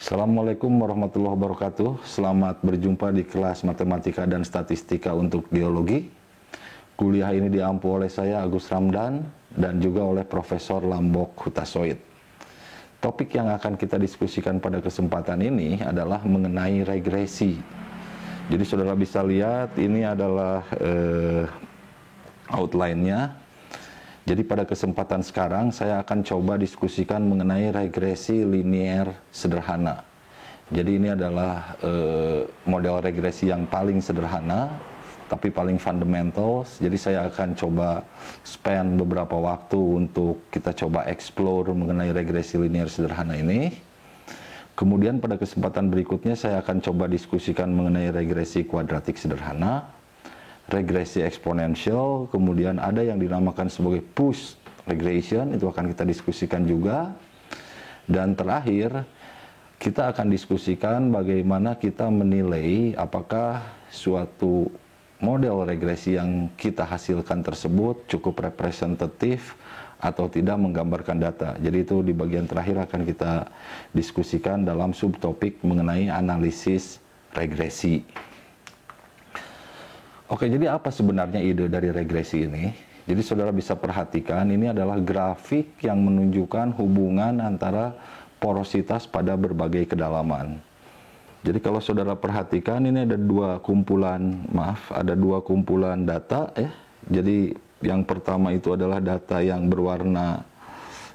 Assalamualaikum warahmatullahi wabarakatuh. Selamat berjumpa di kelas Matematika dan Statistika untuk Geologi. Kuliah ini diampu oleh saya Agus Ramdan dan juga oleh Profesor Lambok Hutasoid. Topik yang akan kita diskusikan pada kesempatan ini adalah mengenai regresi. Jadi saudara bisa lihat ini adalah outline-nya. Jadi pada kesempatan sekarang saya akan coba diskusikan mengenai regresi linier sederhana. Jadi ini adalah model regresi yang paling sederhana, tapi paling fundamental. Jadi saya akan coba spend beberapa waktu untuk kita coba explore mengenai regresi linier sederhana ini. Kemudian pada kesempatan berikutnya saya akan coba diskusikan mengenai regresi kuadratik sederhana, regresi eksponensial, kemudian ada yang dinamakan sebagai push regression, itu akan kita diskusikan juga. Dan terakhir, kita akan diskusikan bagaimana kita menilai apakah suatu model regresi yang kita hasilkan tersebut cukup representatif atau tidak menggambarkan data. Jadi itu di bagian terakhir akan kita diskusikan dalam subtopik mengenai analisis regresi. Oke, jadi apa sebenarnya ide dari regresi ini? Jadi saudara bisa perhatikan, ini adalah grafik yang menunjukkan hubungan antara porositas pada berbagai kedalaman. Jadi kalau saudara perhatikan, ini ada dua kumpulan data ya. Jadi yang pertama itu adalah data yang berwarna,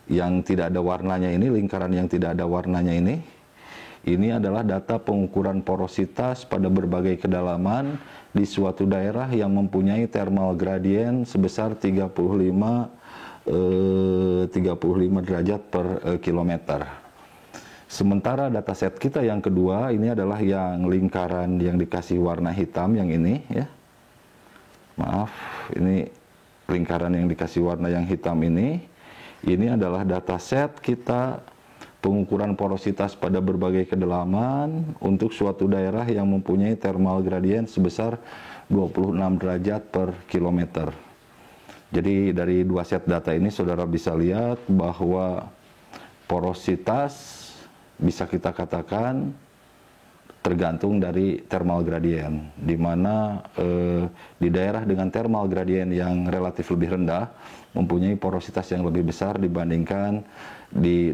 yang tidak ada warnanya ini, lingkaran yang tidak ada warnanya ini. Ini adalah data pengukuran porositas pada berbagai kedalaman di suatu daerah yang mempunyai thermal gradient sebesar 35 derajat per kilometer. Sementara dataset kita yang kedua ini adalah yang lingkaran yang dikasih warna hitam yang ini ya. Maaf, ini lingkaran yang dikasih warna yang hitam ini. Ini adalah dataset kita pengukuran porositas pada berbagai kedalaman untuk suatu daerah yang mempunyai thermal gradient sebesar 26 derajat per kilometer. Jadi dari dua set data ini saudara bisa lihat bahwa porositas bisa kita katakan tergantung dari thermal gradient, di mana di daerah dengan thermal gradient yang relatif lebih rendah mempunyai porositas yang lebih besar dibandingkan di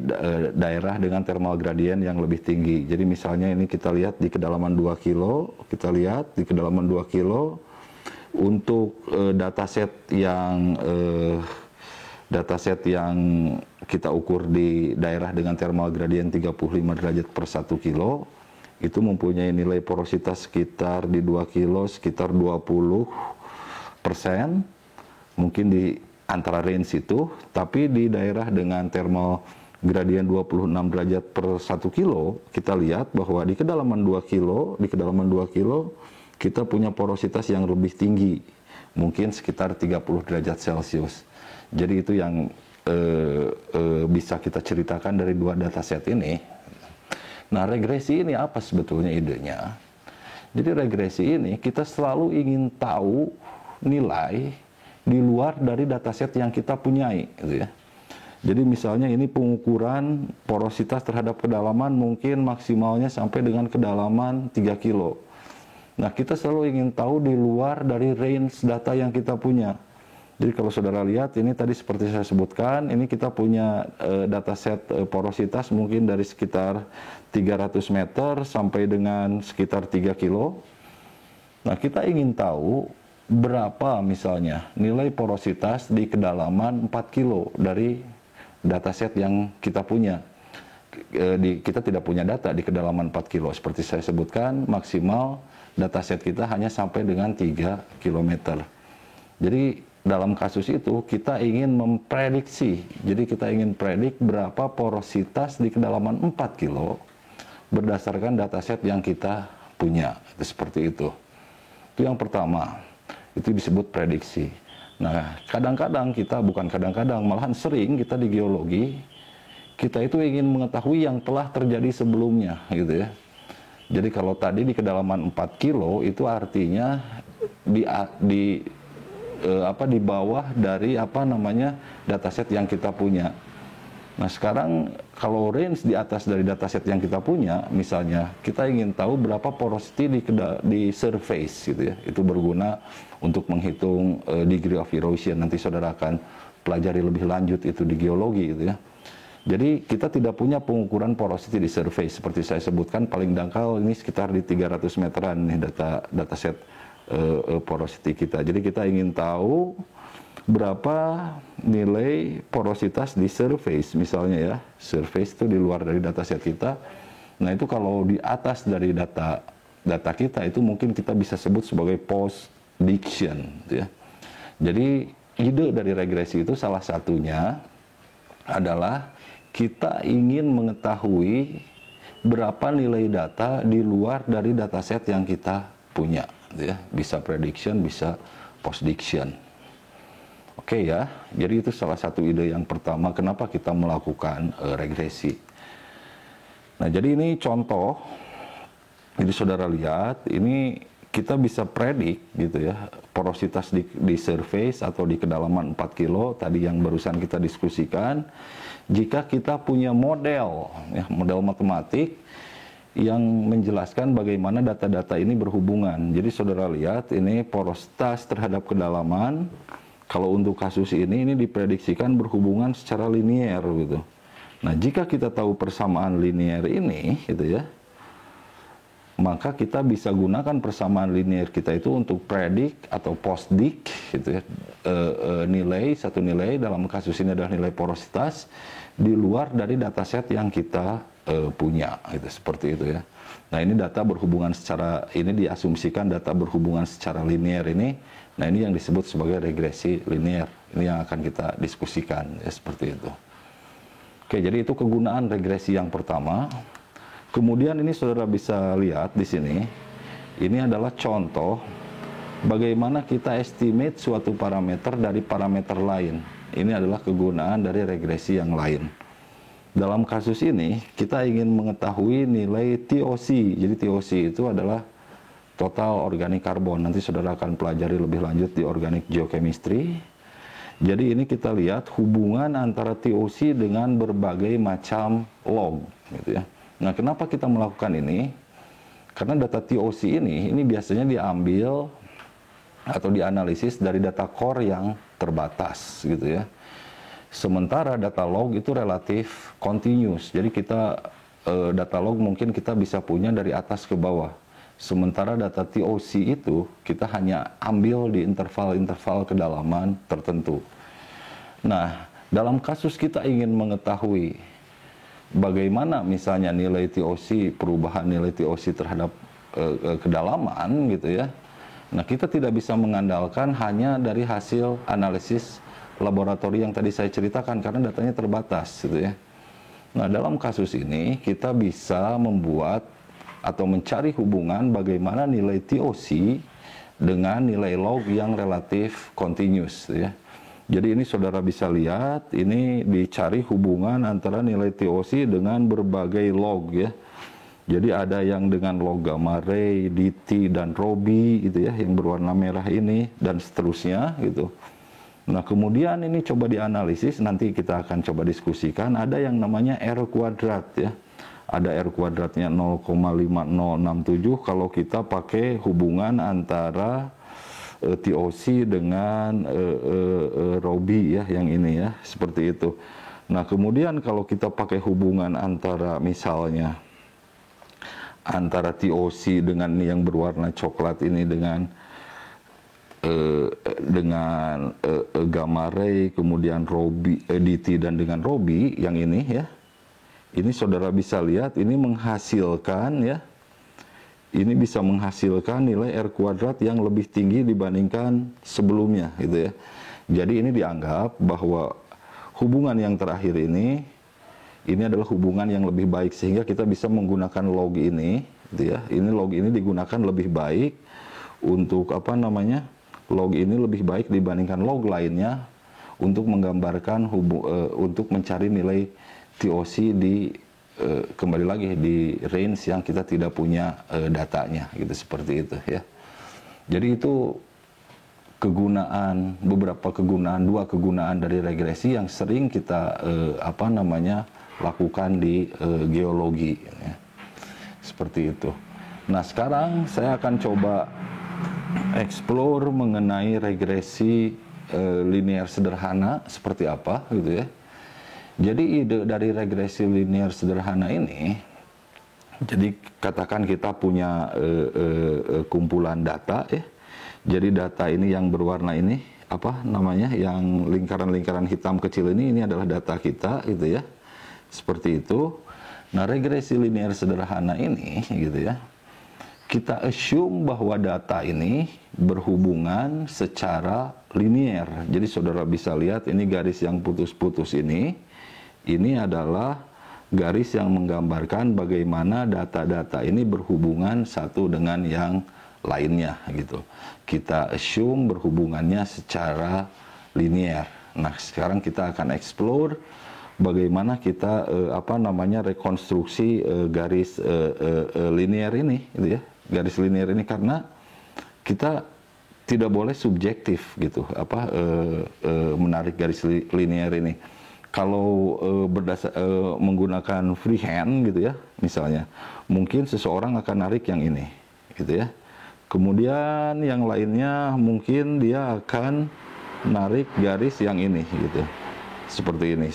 daerah dengan thermal gradient yang lebih tinggi. Jadi misalnya ini kita lihat di kedalaman 2 kilo, kita lihat di kedalaman 2 kilo untuk dataset yang kita ukur di daerah dengan thermal gradient 35 derajat per 1 kilo itu mempunyai nilai porositas sekitar di 2 kilo sekitar 20%, mungkin di antara range itu. Tapi di daerah dengan thermal gradient 26 derajat per 1 kilo kita lihat bahwa di kedalaman 2 kilo kita punya porositas yang lebih tinggi, mungkin sekitar 30 derajat Celcius. Jadi itu yang bisa kita ceritakan dari dua dataset ini. Nah, regresi ini apa sebetulnya idenya? Jadi regresi ini kita selalu ingin tahu nilai di luar dari dataset yang kita punyai, gitu ya. Jadi misalnya ini pengukuran porositas terhadap kedalaman mungkin maksimalnya sampai dengan kedalaman 3 kilo. Nah, kita selalu ingin tahu di luar dari range data yang kita punya. Jadi kalau saudara lihat ini tadi seperti saya sebutkan, ini kita punya dataset porositas mungkin dari sekitar 300 meter sampai dengan sekitar 3 kilo. Nah, kita ingin tahu berapa misalnya nilai porositas di kedalaman 4 kilo dari dataset yang kita punya. Kita tidak punya data di kedalaman 4 kilo. Seperti saya sebutkan, maksimal dataset kita hanya sampai dengan 3 km. Jadi dalam kasus itu kita ingin memprediksi, jadi kita ingin predik berapa porositas di kedalaman 4 kilo berdasarkan dataset yang kita punya. Itu seperti itu. Itu yang pertama, itu disebut prediksi. Nah, kadang-kadang kita, bukan kadang-kadang, malahan sering kita di geologi, kita itu ingin mengetahui yang telah terjadi sebelumnya, gitu ya. Jadi kalau tadi di kedalaman 4 kilo itu artinya di bawah dari dataset yang kita punya. Nah, sekarang Kalau range di atas dari dataset yang kita punya, misalnya kita ingin tahu berapa porosity di surface gitu ya, itu berguna untuk menghitung degree of erosion. Nanti saudara akan pelajari lebih lanjut itu di geologi gitu ya. Jadi kita tidak punya pengukuran porosity di surface seperti saya sebutkan, paling dangkal ini sekitar di 300 meteran nih dataset porosity kita. Jadi kita ingin tahu berapa nilai porositas di surface misalnya ya. Surface itu di luar dari dataset kita. Nah, itu kalau di atas dari data kita itu mungkin kita bisa sebut sebagai post-diction gitu ya. Jadi ide dari regresi itu salah satunya adalah kita ingin mengetahui berapa nilai data di luar dari dataset yang kita punya gitu ya. Bisa prediction, bisa post-diction. Oke ya, jadi itu salah satu ide yang pertama kenapa kita melakukan regresi. Nah, jadi ini contoh. Jadi saudara lihat, ini kita bisa predik gitu ya, porositas di surface atau di kedalaman 4 kilo tadi yang barusan kita diskusikan. Jika kita punya model, ya, model matematik yang menjelaskan bagaimana data-data ini berhubungan. Jadi saudara lihat, ini porositas terhadap kedalaman. Kalau untuk kasus ini diprediksikan berhubungan secara linier gitu. Nah, jika kita tahu persamaan linier ini gitu ya, maka kita bisa gunakan persamaan linier kita itu untuk predik atau post-dik gitu ya, satu nilai dalam kasus ini adalah nilai porositas di luar dari dataset yang kita punya gitu, seperti itu ya. Nah, ini data berhubungan secara, ini diasumsikan data berhubungan secara linier ini. Nah, ini yang disebut sebagai regresi linier. Ini yang akan kita diskusikan ya, seperti itu. Oke, jadi itu kegunaan regresi yang pertama. Kemudian ini saudara bisa lihat di sini. Ini adalah contoh bagaimana kita estimate suatu parameter dari parameter lain. Ini adalah kegunaan dari regresi yang lain. Dalam kasus ini, kita ingin mengetahui nilai TOC. Jadi TOC itu adalah total organik karbon. Nanti saudara akan pelajari lebih lanjut di organic geochemistry. Jadi ini kita lihat hubungan antara TOC dengan berbagai macam log gitu ya. Nah, kenapa kita melakukan ini? Karena data TOC ini biasanya diambil atau dianalisis dari data core yang terbatas gitu ya. Sementara data log itu relatif continuous. Jadi kita data log mungkin kita bisa punya dari atas ke bawah. Sementara data TOC itu kita hanya ambil di interval-interval kedalaman tertentu. Nah, dalam kasus kita ingin mengetahui bagaimana misalnya nilai TOC, perubahan nilai TOC terhadap kedalaman gitu ya. Nah, kita tidak bisa mengandalkan hanya dari hasil analisis laboratori yang tadi saya ceritakan karena datanya terbatas gitu ya. Nah, dalam kasus ini kita bisa membuat atau mencari hubungan bagaimana nilai TOC dengan nilai log yang relatif continuous ya. Jadi ini saudara bisa lihat, ini dicari hubungan antara nilai TOC dengan berbagai log ya. Jadi ada yang dengan log gamma ray, DT dan Robi gitu ya, yang berwarna merah ini dan seterusnya gitu. Nah, kemudian ini coba dianalisis, nanti kita akan coba diskusikan, ada yang namanya R kuadrat ya. Ada R kuadratnya 0,5067 kalau kita pakai hubungan antara TOC dengan Robi ya, yang ini ya, seperti itu. Nah, kemudian kalau kita pakai hubungan antara misalnya antara TOC dengan yang berwarna coklat ini dengan gamma ray, kemudian Robi, DT dan dengan Robi yang ini ya. Ini saudara bisa lihat, ini menghasilkan ya, ini bisa menghasilkan nilai R kuadrat yang lebih tinggi dibandingkan sebelumnya gitu ya. Jadi ini dianggap bahwa hubungan yang terakhir ini adalah hubungan yang lebih baik sehingga kita bisa menggunakan log ini gitu ya. Ini log ini digunakan lebih baik untuk apa namanya? Log ini lebih baik dibandingkan log lainnya untuk menggambarkan untuk mencari nilai TOC di kembali lagi di range yang kita tidak punya datanya gitu, seperti itu ya. Jadi itu dua kegunaan dari regresi yang sering kita lakukan di geologi, ya. Seperti itu. Nah, sekarang saya akan coba explore mengenai regresi linear sederhana seperti apa gitu ya. Jadi ide dari regresi linear sederhana ini, jadi katakan kita punya kumpulan data ya. Jadi data ini yang berwarna ini apa namanya, yang lingkaran-lingkaran hitam kecil ini adalah data kita gitu ya. Seperti itu. Nah, regresi linear sederhana ini gitu ya, kita assume bahwa data ini berhubungan secara linear. Jadi saudara bisa lihat ini garis yang putus-putus ini adalah garis yang menggambarkan bagaimana data-data ini berhubungan satu dengan yang lainnya gitu. Kita assume berhubungannya secara linear. Nah, sekarang kita akan explore bagaimana kita rekonstruksi garis linear ini gitu ya. Garis linear ini, karena kita tidak boleh subjektif gitu menarik garis linear ini. Kalau menggunakan freehand gitu ya misalnya, mungkin seseorang akan narik yang ini gitu ya. Kemudian yang lainnya mungkin dia akan narik garis yang ini gitu. Seperti ini.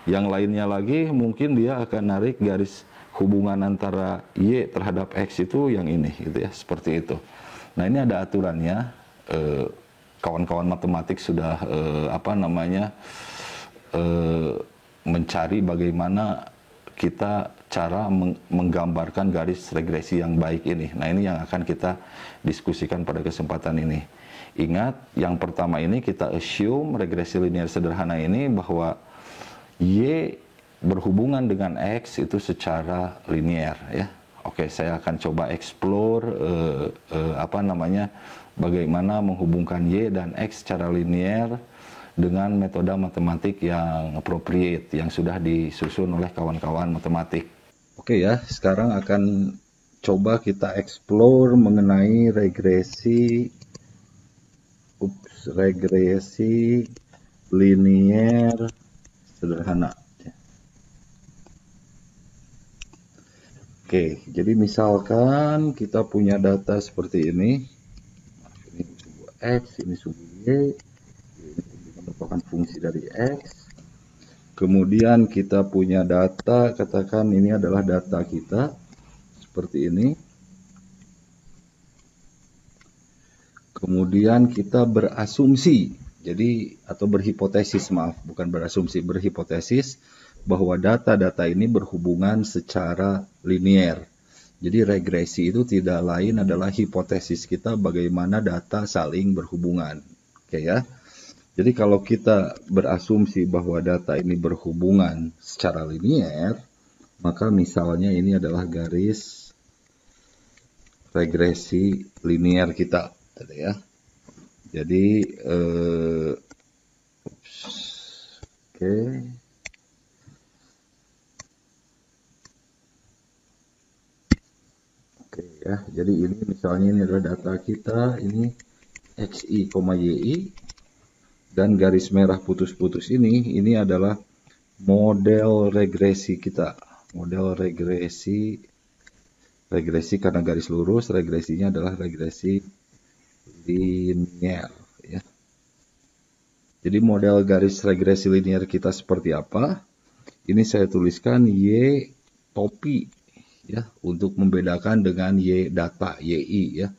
Yang lainnya lagi mungkin dia akan narik garis hubungan antara Y terhadap X itu yang ini gitu ya, seperti itu. Nah, ini ada aturannya. Kawan-kawan matematik sudah mencari bagaimana kita cara menggambarkan garis regresi yang baik ini. Nah, ini yang akan kita diskusikan pada kesempatan ini. Ingat, yang pertama ini kita assume regresi linear sederhana ini bahwa Y berhubungan dengan X itu secara linear ya. Oke, saya akan coba explore bagaimana menghubungkan Y dan X secara linear dengan metode matematik yang appropriate yang sudah disusun oleh kawan-kawan matematik. Oke ya, sekarang akan coba kita explore mengenai regresi linear sederhana. Oke, jadi misalkan kita punya data seperti ini. Ini sumbu X, ini sumbu Y, ini merupakan fungsi dari X. Kemudian kita punya data, katakan ini adalah data kita, seperti ini. Kemudian kita berasumsi, jadi atau berhipotesis, maaf, bukan berasumsi, berhipotesis bahwa data-data ini berhubungan secara linear. Jadi regresi itu tidak lain adalah hipotesis kita bagaimana data saling berhubungan. Oke ya. Jadi kalau kita berasumsi bahwa data ini berhubungan secara linear, maka misalnya ini adalah garis regresi linear kita, gitu ya. Jadi oke. Oke ya, jadi ini misalnya ini adalah data kita, ini XI, YI, dan garis merah putus-putus ini adalah model regresi kita. Model regresi karena garis lurus, regresinya adalah regresi linear ya. Jadi model garis regresi linear kita seperti apa? Ini saya tuliskan Y topi ya, untuk membedakan dengan Y data, YI ya.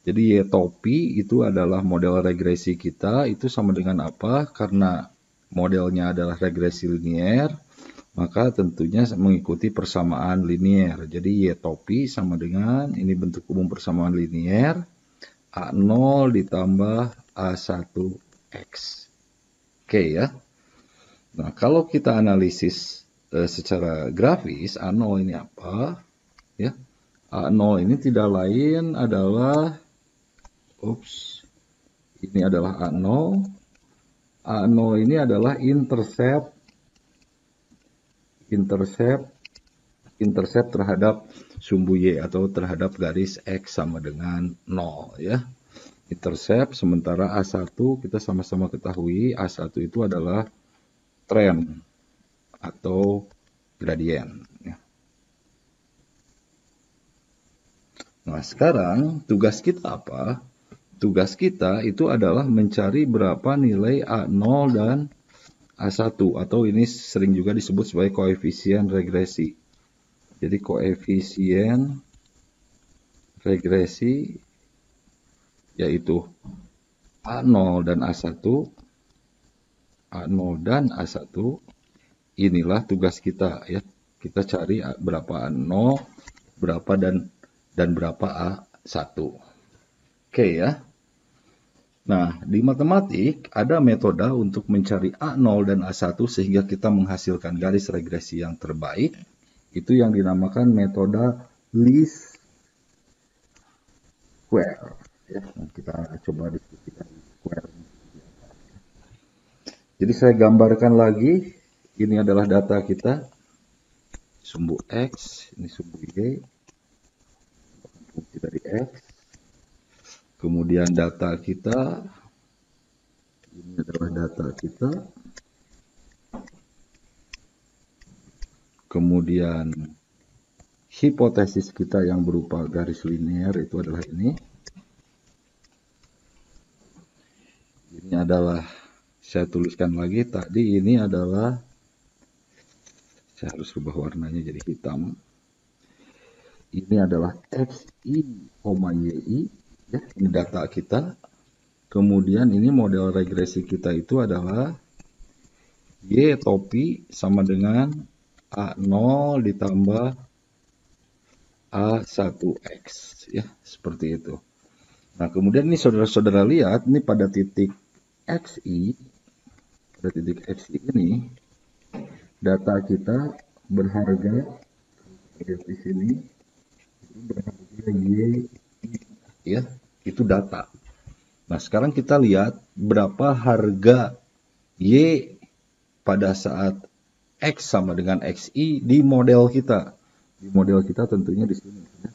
Jadi Y topi itu adalah model regresi kita, itu sama dengan apa? Karena modelnya adalah regresi linear, maka tentunya mengikuti persamaan linear. Jadi Y topi sama dengan, ini bentuk umum persamaan linear, A0 ditambah A1X. Oke ya. Nah, kalau kita analisis secara grafis, A0 ini apa? Ya, A0 ini tidak lain adalah, ini adalah A0. A0 ini adalah intercept terhadap sumbu Y atau terhadap garis X sama dengan 0 ya. Intercept, sementara A1 kita sama-sama ketahui A1 itu adalah trend atau gradien. Nah, sekarang tugas kita apa? Tugas kita itu adalah mencari berapa nilai A0 dan A1, atau ini sering juga disebut sebagai koefisien regresi. Jadi koefisien regresi yaitu A0 dan A1, A0 dan A1, inilah tugas kita ya. Kita cari berapa A0, berapa dan berapa A1. Oke ya. Nah, di matematik ada metode untuk mencari A0 dan A1 sehingga kita menghasilkan garis regresi yang terbaik. Itu yang dinamakan metode least square. Ya, kita coba diskusikan square. Jadi saya gambarkan lagi. Ini adalah data kita. Sumbu X, ini sumbu Y. Fungsi dari X. Kemudian data kita, ini adalah data kita. Kemudian hipotesis kita yang berupa garis linear itu adalah ini. Ini adalah, saya tuliskan lagi tadi, ini adalah, saya harus rubah warnanya jadi hitam. Ini adalah XI, YI. Ya, ini data kita. Kemudian ini model regresi kita itu adalah Y topi sama dengan A0 ditambah A1X. Ya, seperti itu. Nah, kemudian ini saudara-saudara lihat, ini pada titik XI, pada titik XI ini, data kita berharga, di sini, berharga Y, ya, itu data. Nah, sekarang kita lihat berapa harga Y pada saat X sama dengan XI di model kita. Di model kita tentunya di sini. Ya.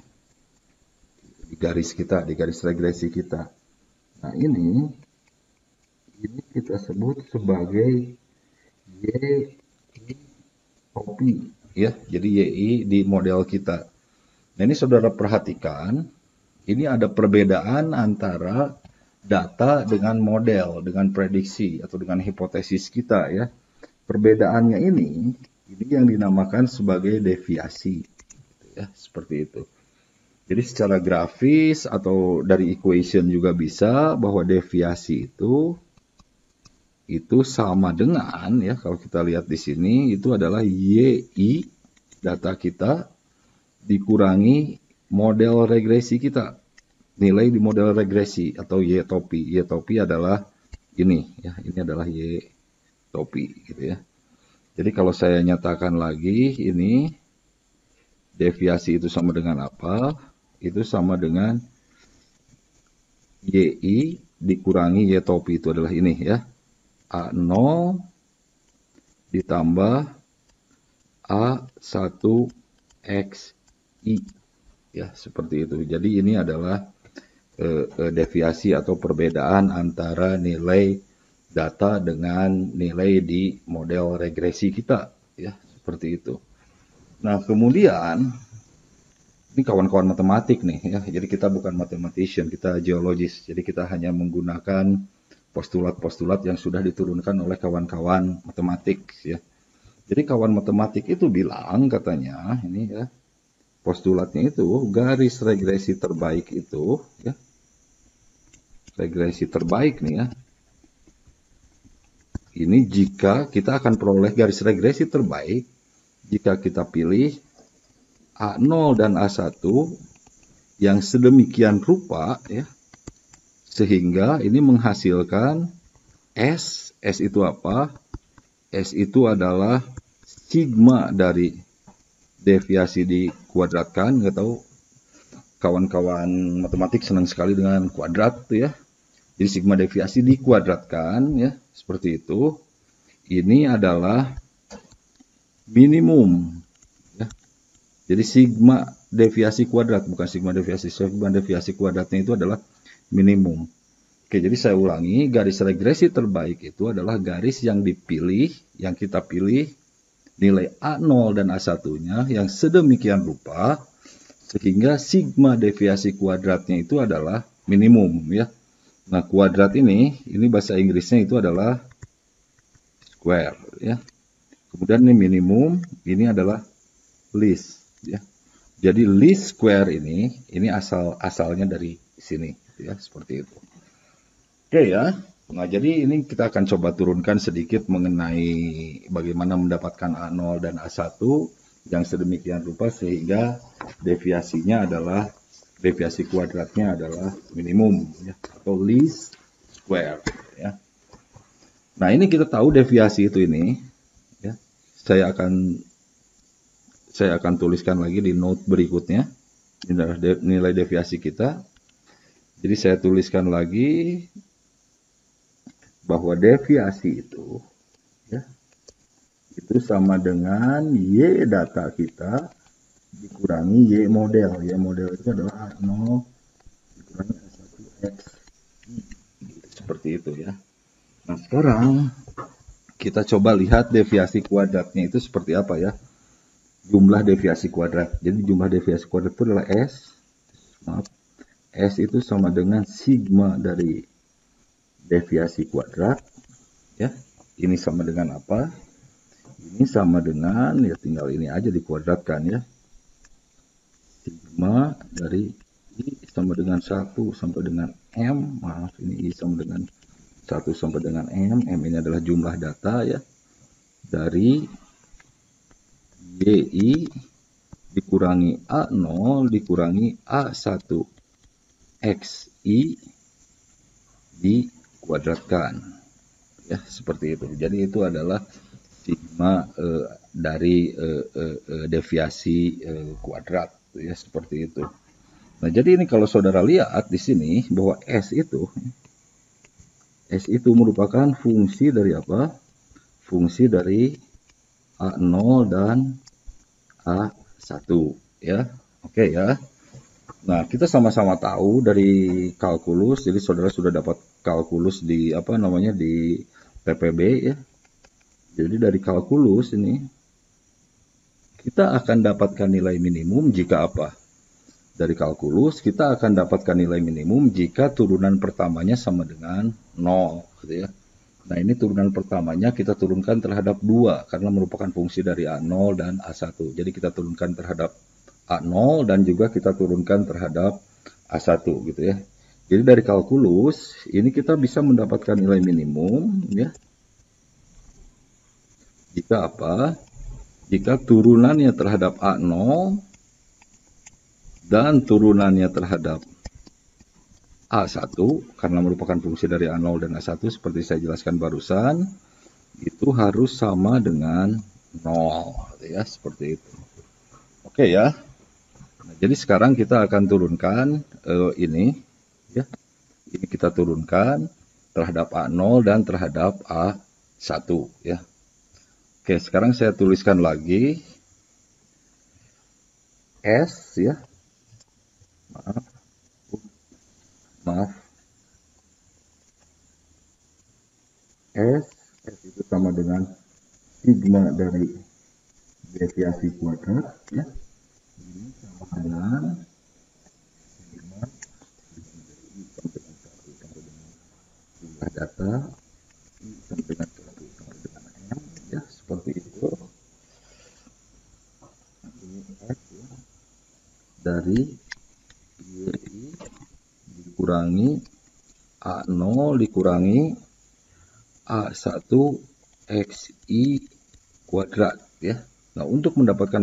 Di garis kita, di garis regresi kita. Nah, ini kita sebut sebagai YI topi. Ya, jadi YI di model kita. Nah, ini saudara perhatikan. Ini ada perbedaan antara data dengan model, dengan prediksi atau dengan hipotesis kita ya. Perbedaannya ini yang dinamakan sebagai deviasi, ya seperti itu. Jadi secara grafis atau dari equation juga bisa bahwa deviasi itu sama dengan ya, kalau kita lihat di sini itu adalah YI data kita dikurangi model regresi kita, nilai di model regresi atau Y topi. Y topi adalah ini ya, ini adalah Y topi gitu ya. Jadi kalau saya nyatakan lagi ini deviasi itu sama dengan apa? Itu sama dengan YI dikurangi Y topi, itu adalah ini ya. A0 ditambah A1XI. Ya, seperti itu. Jadi ini adalah deviasi atau perbedaan antara nilai data dengan nilai di model regresi kita. Ya, seperti itu. Nah, kemudian, ini kawan-kawan matematik nih. Ya. Jadi kita bukan mathematician, kita geologis. Jadi kita hanya menggunakan postulat-postulat yang sudah diturunkan oleh kawan-kawan matematik. Ya. Jadi kawan matematik itu bilang katanya, ini ya, postulatnya itu garis regresi terbaik itu ya, regresi terbaik nih ya, ini jika kita akan peroleh garis regresi terbaik jika kita pilih A0 dan A1 yang sedemikian rupa ya, sehingga ini menghasilkan S. S itu apa? S itu adalah sigma dari deviasi dikuadratkan. Nggak tahu kawan-kawan matematik senang sekali dengan kuadrat tuh ya. Jadi sigma deviasi dikuadratkan ya, seperti itu. Ini adalah minimum ya. Jadi sigma deviasi kuadrat, bukan sigma deviasi kuadratnya itu adalah minimum. Oke, jadi saya ulangi, garis regresi terbaik itu adalah garis yang dipilih, yang kita pilih nilai A0 dan A1-nya yang sedemikian rupa sehingga sigma deviasi kuadratnya itu adalah minimum ya. Nah, kuadrat ini bahasa Inggrisnya itu adalah square ya. Kemudian ini minimum, ini adalah least ya. Jadi least square ini asalnya dari sini ya, seperti itu. Oke ya. Nah, jadi ini kita akan coba turunkan sedikit mengenai bagaimana mendapatkan A0 dan A1 yang sedemikian rupa sehingga deviasi kuadratnya adalah minimum ya, atau least square ya. Nah, ini kita tahu deviasi itu ini ya. Saya akan tuliskan lagi di note berikutnya. Ini adalah nilai deviasi kita. Jadi saya tuliskan lagi bahwa deviasi itu ya, itu sama dengan Y data kita dikurangi Y model. Y model itu adalah A0 dikurangi A1X. Seperti itu ya. Nah, sekarang kita coba lihat deviasi kuadratnya itu seperti apa ya. Jumlah deviasi kuadrat. Jadi jumlah deviasi kuadrat itu adalah S. Maaf. S itu sama dengan sigma dari deviasi kuadrat ya. Ini sama dengan apa? Ini sama dengan ya, tinggal ini aja dikuadratkan ya. Sigma dari I sama dengan 1 sampai dengan M. Maaf, ini I sama dengan 1 sampai dengan M. M ini adalah jumlah data ya. Dari YI dikurangi A0 dikurangi A1 XI dikuadratkan ya, seperti itu. Jadi itu adalah sigma dari deviasi kuadrat ya, seperti itu. Nah, jadi ini kalau saudara lihat di sini bahwa S itu merupakan fungsi dari apa? Fungsi dari A0 dan A1 ya. Oke ya. Nah, kita sama-sama tahu dari kalkulus, jadi saudara sudah dapat kalkulus di di PPB ya. Jadi dari kalkulus ini kita akan dapatkan nilai minimum jika apa? Dari kalkulus kita akan dapatkan nilai minimum jika turunan pertamanya sama dengan 0 gitu ya. Nah, ini turunan pertamanya kita turunkan terhadap 2 karena merupakan fungsi dari A0 dan A1. Jadi kita turunkan terhadap A0 dan juga kita turunkan terhadap A1 gitu ya. Jadi dari kalkulus ini kita bisa mendapatkan nilai minimum ya. Jika apa? Jika turunannya terhadap A0 dan turunannya terhadap A1 karena merupakan fungsi dari A0 dan A1 seperti saya jelaskan barusan, itu harus sama dengan 0 ya, seperti itu. Oke ya. Nah, jadi sekarang kita akan turunkan ini ya. Ini kita turunkan terhadap A0 dan terhadap A1 ya. Oke, sekarang saya tuliskan lagi S ya. Maaf. S itu sama dengan sigma dari deviasi kuadrat ya. Ini sama dengan sigma sampai dengan 1 sampai dengan jumlah data I sampai dengan 1 sampai dengan M ya, seperti itu. Ini S ya. Dari YI dikurangi A0 dikurangi A1 XI kuadrat ya. Nah, untuk mendapatkan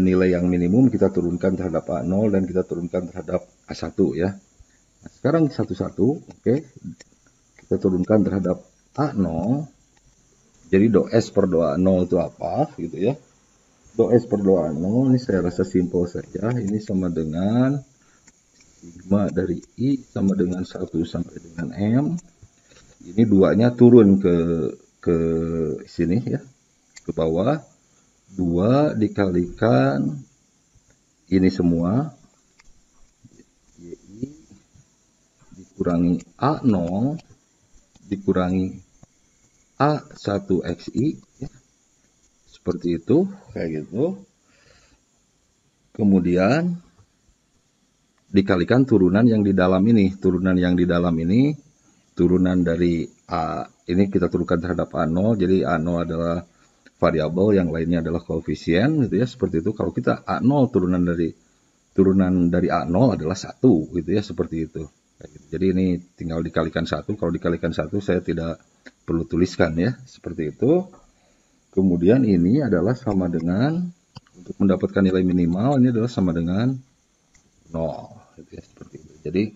nilai yang minimum kita turunkan terhadap A0 dan kita turunkan terhadap A1 ya. Nah, sekarang satu-satu, oke. Kita turunkan terhadap A0. Jadi do S per do A0 itu apa gitu ya. Do S per do A0 ini saya rasa simpel saja. Ini sama dengan sigma dari I sama dengan 1 sampai dengan M. Ini duanya turun ke sini ya, ke bawah. 2 dikalikan ini semua YI dikurangi A0 dikurangi A1XI, ya. Seperti itu, kayak gitu. Kemudian dikalikan turunan yang di dalam ini. Turunan yang di dalam ini, turunan dari A, ini kita turunkan terhadap A0, jadi A0 adalah variabel, yang lainnya adalah koefisien, gitu ya, seperti itu. Kalau kita A0 turunan dari A0 adalah 1, gitu ya, seperti itu. Jadi ini tinggal dikalikan 1, kalau dikalikan 1 saya tidak perlu tuliskan ya, seperti itu. Kemudian ini adalah sama dengan, untuk mendapatkan nilai minimal, ini adalah sama dengan 0, gitu ya, seperti itu. Jadi,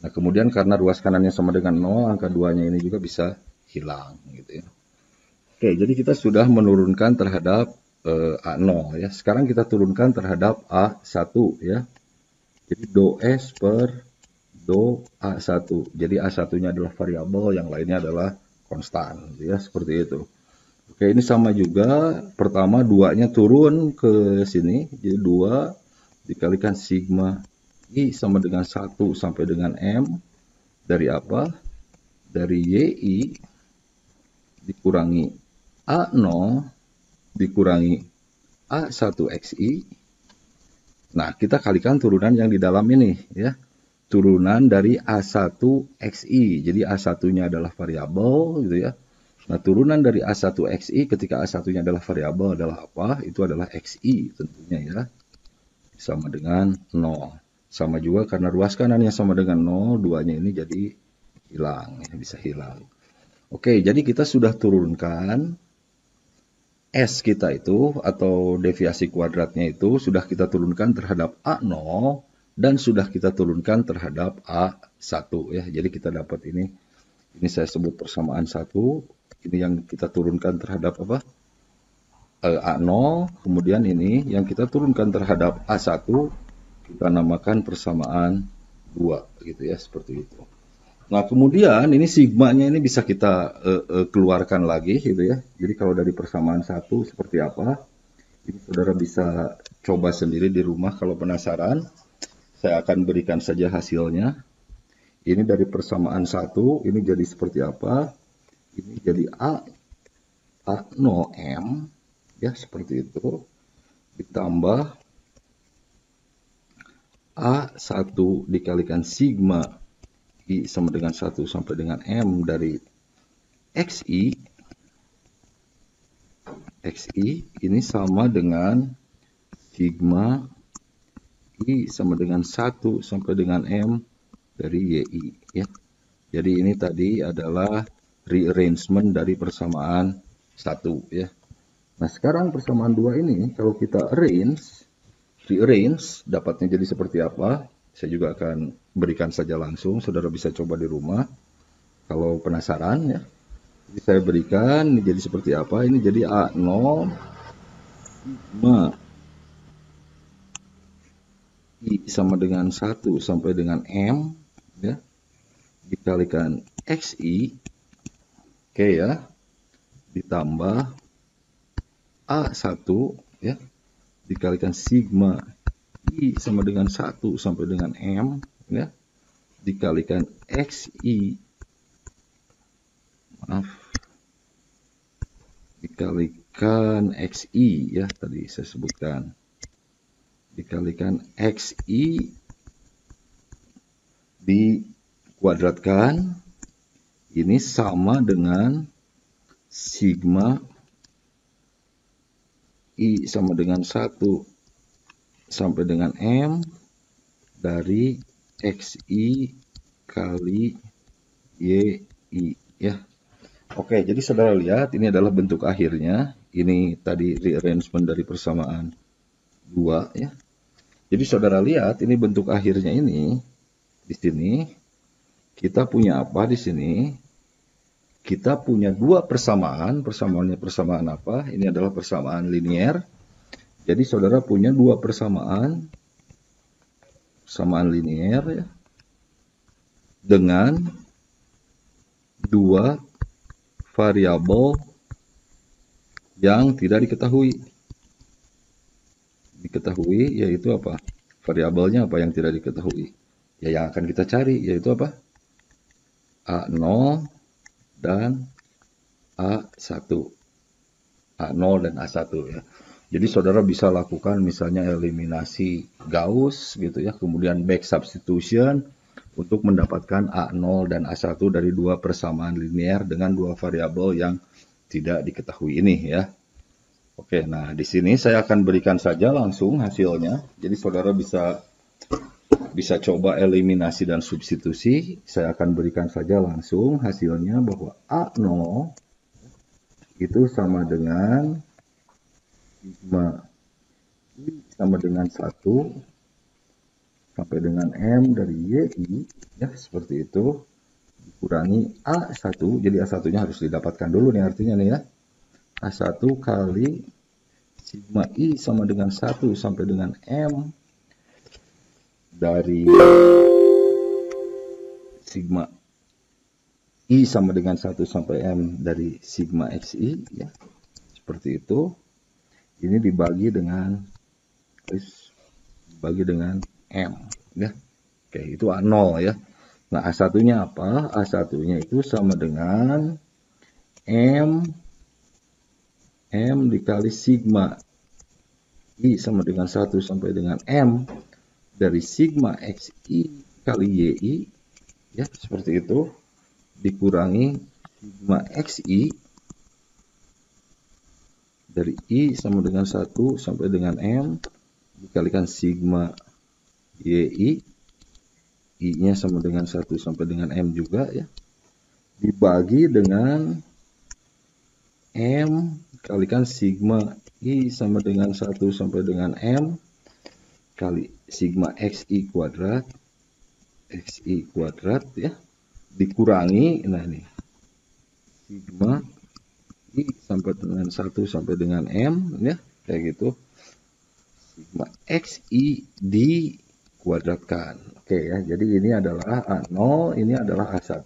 nah kemudian karena ruas kanannya sama dengan 0, angka 2-nya ini juga bisa hilang, gitu ya. Oke, jadi kita sudah menurunkan terhadap A0 ya. Sekarang kita turunkan terhadap A1 ya. Jadi do S per do A1. Jadi A1-nya adalah variabel, yang lainnya adalah konstan, gitu ya, seperti itu. Oke, ini sama juga. Pertama 2-nya turun ke sini, jadi 2 dikalikan sigma I sama dengan 1 sampai dengan M dari apa? Dari YI dikurangi A0 dikurangi A1XI. Nah, kita kalikan turunan yang di dalam ini ya. Turunan dari A1XI. Jadi A1-nya adalah variabel gitu ya. Nah, turunan dari A1XI ketika A1-nya adalah variabel adalah apa? Itu adalah XI tentunya ya. Sama dengan 0. Sama juga karena ruas kanannya sama dengan 0, 2-nya ini jadi hilang ya, bisa hilang. Oke, jadi kita sudah turunkan S kita itu, atau deviasi kuadratnya itu, sudah kita turunkan terhadap A0, dan sudah kita turunkan terhadap A1 ya. Jadi kita dapat ini saya sebut persamaan 1, ini yang kita turunkan terhadap apa? A0, kemudian ini yang kita turunkan terhadap A1, kita namakan persamaan 2, gitu ya, seperti itu. Nah, kemudian ini sigmanya ini bisa kita keluarkan lagi gitu ya. Jadi kalau dari persamaan 1 seperti apa? Ini saudara bisa coba sendiri di rumah kalau penasaran. Saya akan berikan saja hasilnya. Ini dari persamaan 1, ini jadi seperti apa? Ini jadi A0M ya, seperti itu. Ditambah A1 dikalikan sigma I sama dengan 1 sampai dengan M dari XI. XI ini sama dengan sigma I sama dengan 1 sampai dengan M dari YI ya. Jadi ini tadi adalah rearrangement dari persamaan 1 ya. Nah, sekarang persamaan 2 ini kalau kita rearrange dapatnya jadi seperti apa? Saya juga akan berikan saja langsung, saudara bisa coba di rumah kalau penasaran ya. Jadi saya berikan, ini jadi seperti apa? Ini jadi A0 sigma I sama dengan 1 sampai dengan M ya, dikalikan XI, oke ya, ditambah A1 ya, dikalikan sigma I sama dengan 1 sampai dengan M ya, dikalikan XI, dikalikan XI ya, tadi saya sebutkan, dikalikan XI dikuadratkan, ini sama dengan sigma I sama dengan 1 sampai dengan M dari XI kali YI ya. Oke, jadi saudara lihat ini adalah bentuk akhirnya. Ini tadi rearrangement dari persamaan 2 ya. Jadi saudara lihat ini bentuk akhirnya ini. Di sini kita punya apa di sini? Kita punya dua persamaan. Persamaannya persamaan apa? Ini adalah persamaan linear. Jadi saudara punya dua persamaan linear ya, dengan dua variabel yang tidak diketahui. Diketahui yaitu apa? Variabelnya apa yang tidak diketahui? Ya, yang akan kita cari yaitu apa? A0 dan A1, A0 dan A1 ya. Jadi saudara bisa lakukan misalnya eliminasi Gauss gitu ya, kemudian back substitution untuk mendapatkan A0 dan A1 dari dua persamaan linear dengan dua variabel yang tidak diketahui ini ya. Oke, nah di sini saya akan berikan saja langsung hasilnya. Jadi saudara bisa coba eliminasi dan substitusi. Saya akan berikan saja langsung hasilnya bahwa A0 itu sama dengan sigma I sama dengan 1 sampai dengan M dari YI, ya seperti itu, dikurangi A1, jadi A1-nya harus didapatkan dulu nih artinya nih ya. A1 kali sigma I sama dengan 1 sampai dengan M dari sigma I sama dengan 1 sampai M dari sigma XI, ya seperti itu. Ini dibagi dengan M ya. Oke, itu A0 ya. Nah, A1-nya apa? A1-nya itu sama dengan M dikali sigma I sama dengan 1 sampai dengan M dari sigma XI kali YI ya, seperti itu, dikurangi sigma XI dari I sama dengan 1 sampai dengan M dikalikan sigma YI, I-nya sama dengan 1 sampai dengan M juga ya, dibagi dengan M kalikan sigma I sama dengan 1 sampai dengan M kali sigma XI kuadrat ya, dikurangi, nah ini sigma I sampai dengan 1 sampai dengan M ya, kayak gitu, sigma XI dikuadratkan. Oke ya, jadi ini adalah A0, ini adalah A1.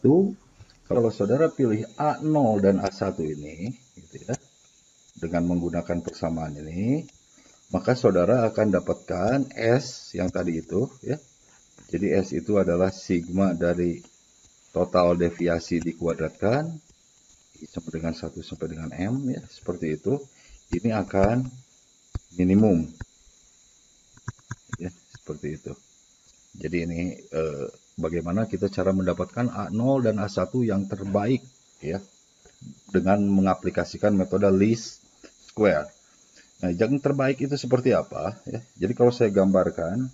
Kalau saudara pilih A0 dan A1 ini gitu ya, dengan menggunakan persamaan ini, maka saudara akan dapatkan S yang tadi itu ya. Jadi S itu adalah sigma dari total deviasi dikuadratkan sama dengan 1 sampai dengan M ya, seperti itu. Ini akan minimum ya, seperti itu. Jadi ini bagaimana kita cara mendapatkan A0 dan A1 yang terbaik ya, dengan mengaplikasikan metode least square. Nah, yang terbaik itu seperti apa ya? Jadi kalau saya gambarkan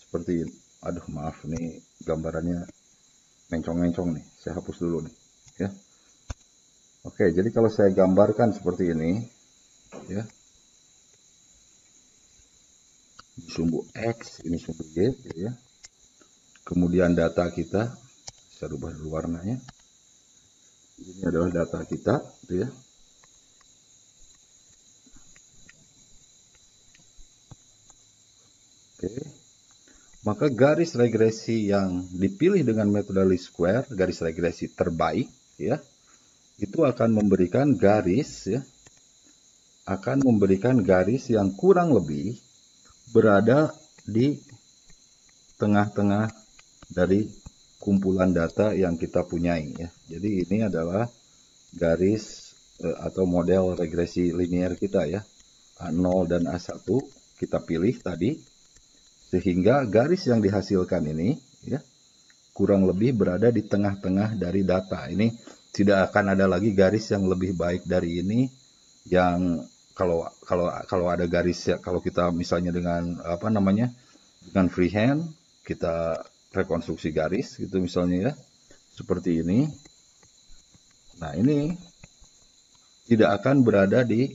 seperti, aduh maaf nih gambarannya mencong-mencong nih, saya hapus dulu nih ya. Oke, jadi kalau saya gambarkan seperti ini, ya, ini sumbu X, ini sumbu Y, ya. Kemudian data kita, saya rubah dulu warnanya. Ini adalah data kita, ya. Oke, maka garis regresi yang dipilih dengan metode least square, garis regresi terbaik, ya, itu akan memberikan garis ya, akan memberikan garis yang kurang lebih berada di tengah-tengah dari kumpulan data yang kita punyai ya. Jadi ini adalah garis atau model regresi linear kita ya. A0 dan A1 kita pilih tadi, sehingga garis yang dihasilkan ini ya kurang lebih berada di tengah-tengah dari data. Ini tidak akan ada lagi garis yang lebih baik dari ini, yang kalau ada garis ya, kalau kita misalnya dengan apa namanya, dengan freehand kita rekonstruksi garis gitu misalnya ya, seperti ini. Nah, ini tidak akan berada di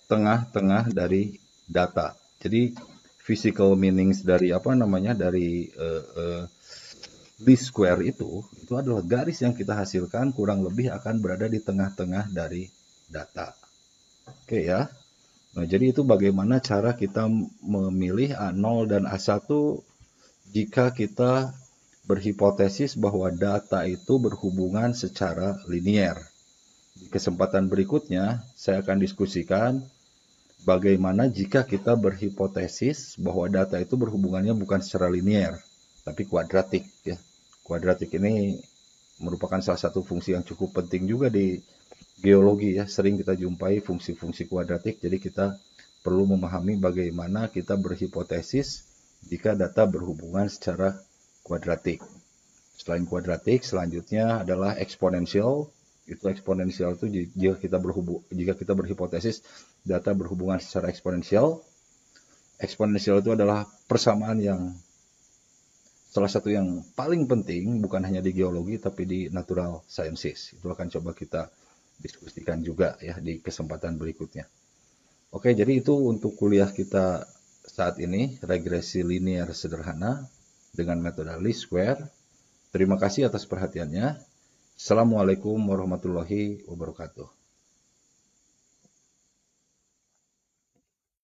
tengah-tengah dari data. Jadi physical meanings dari apa namanya, dari least square itu adalah garis yang kita hasilkan kurang lebih akan berada di tengah-tengah dari data. Oke ya. Nah, jadi itu bagaimana cara kita memilih A0 dan A1 jika kita berhipotesis bahwa data itu berhubungan secara linear. Di kesempatan berikutnya saya akan diskusikan bagaimana jika kita berhipotesis bahwa data itu berhubungannya bukan secara linear, tapi kuadratik ya. Kuadratik ini merupakan salah satu fungsi yang cukup penting juga di geologi ya, sering kita jumpai fungsi-fungsi kuadratik, jadi kita perlu memahami bagaimana kita berhipotesis jika data berhubungan secara kuadratik. Selain kuadratik, selanjutnya adalah eksponensial. Itu eksponensial itu jika kita berhipotesis data berhubungan secara eksponensial. Eksponensial itu adalah persamaan yang salah satu yang paling penting, bukan hanya di geologi tapi di natural sciences. Itu akan coba kita diskusikan juga ya di kesempatan berikutnya. Oke, jadi itu untuk kuliah kita saat ini, regresi linear sederhana dengan metode least square. Terima kasih atas perhatiannya. Assalamualaikum warahmatullahi wabarakatuh.